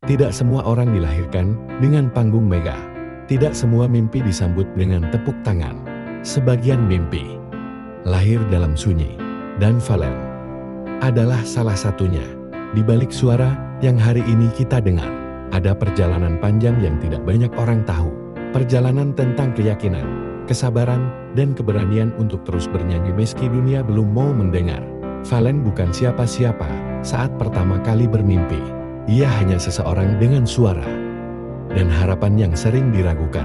Tidak semua orang dilahirkan dengan panggung megah. Tidak semua mimpi disambut dengan tepuk tangan. Sebagian mimpi lahir dalam sunyi, dan Valen adalah salah satunya. Di balik suara yang hari ini kita dengar, ada perjalanan panjang yang tidak banyak orang tahu. Perjalanan tentang keyakinan, kesabaran, dan keberanian untuk terus bernyanyi meski dunia belum mau mendengar. Valen bukan siapa-siapa saat pertama kali bermimpi. Ia hanya seseorang dengan suara dan harapan yang sering diragukan.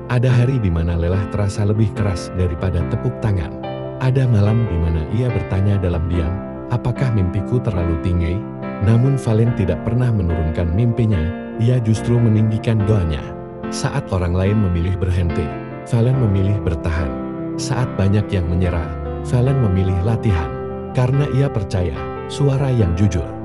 Ada hari di mana lelah terasa lebih keras daripada tepuk tangan. Ada malam di mana ia bertanya dalam diam, apakah mimpiku terlalu tinggi? Namun Valen tidak pernah menurunkan mimpinya, ia justru meninggikan doanya. Saat orang lain memilih berhenti, Valen memilih bertahan. Saat banyak yang menyerah, Valen memilih latihan. Karena ia percaya, suara yang jujur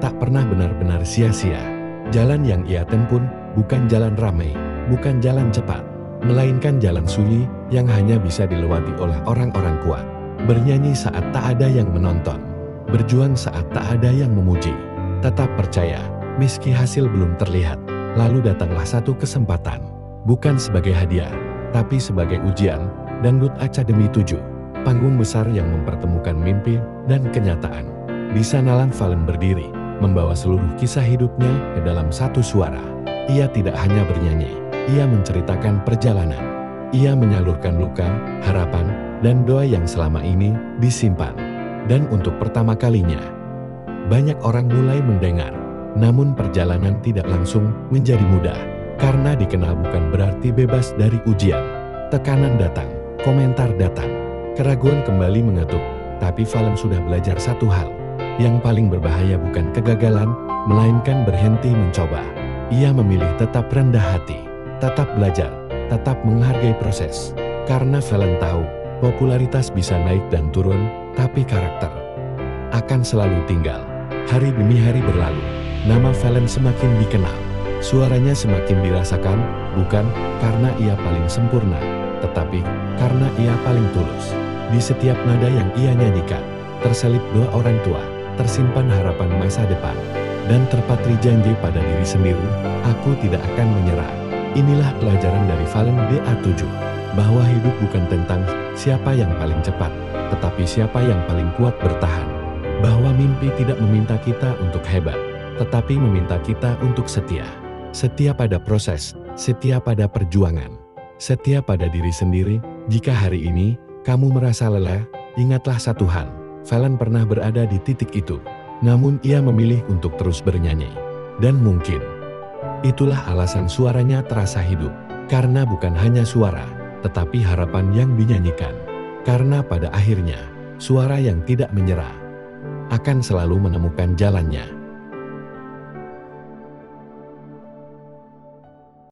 tak pernah benar-benar sia-sia. Jalan yang ia tempuh bukan jalan ramai, bukan jalan cepat, melainkan jalan sunyi yang hanya bisa dilewati oleh orang-orang kuat. Bernyanyi saat tak ada yang menonton, berjuang saat tak ada yang memuji. Tetap percaya, meski hasil belum terlihat. Lalu datanglah satu kesempatan, bukan sebagai hadiah, tapi sebagai ujian. Dangdut Academy 7, panggung besar yang mempertemukan mimpi dan kenyataan. Di sanalah Valen berdiri, membawa seluruh kisah hidupnya ke dalam satu suara. Ia tidak hanya bernyanyi, ia menceritakan perjalanan. Ia menyalurkan luka, harapan, dan doa yang selama ini disimpan. Dan untuk pertama kalinya, banyak orang mulai mendengar. Namun perjalanan tidak langsung menjadi mudah. Karena dikenal bukan berarti bebas dari ujian. Tekanan datang, komentar datang, keraguan kembali mengetuk. Tapi Valen sudah belajar satu hal. Yang paling berbahaya bukan kegagalan, melainkan berhenti mencoba. Ia memilih tetap rendah hati, tetap belajar, tetap menghargai proses. Karena Valen tahu, popularitas bisa naik dan turun, tapi karakter akan selalu tinggal. Hari demi hari berlalu, nama Valen semakin dikenal. Suaranya semakin dirasakan, bukan karena ia paling sempurna, tetapi karena ia paling tulus. Di setiap nada yang ia nyanyikan, terselip doa orang tua, tersimpan harapan masa depan, dan terpatri janji pada diri sendiri, aku tidak akan menyerah. Inilah pelajaran dari Valen DA7, bahwa hidup bukan tentang siapa yang paling cepat, tetapi siapa yang paling kuat bertahan. Bahwa mimpi tidak meminta kita untuk hebat, tetapi meminta kita untuk setia. Setia pada proses, setia pada perjuangan, setia pada diri sendiri. Jika hari ini kamu merasa lelah, ingatlah satu hal. Valen pernah berada di titik itu, namun ia memilih untuk terus bernyanyi. Dan mungkin itulah alasan suaranya terasa hidup, karena bukan hanya suara, tetapi harapan yang dinyanyikan. Karena pada akhirnya, suara yang tidak menyerah akan selalu menemukan jalannya.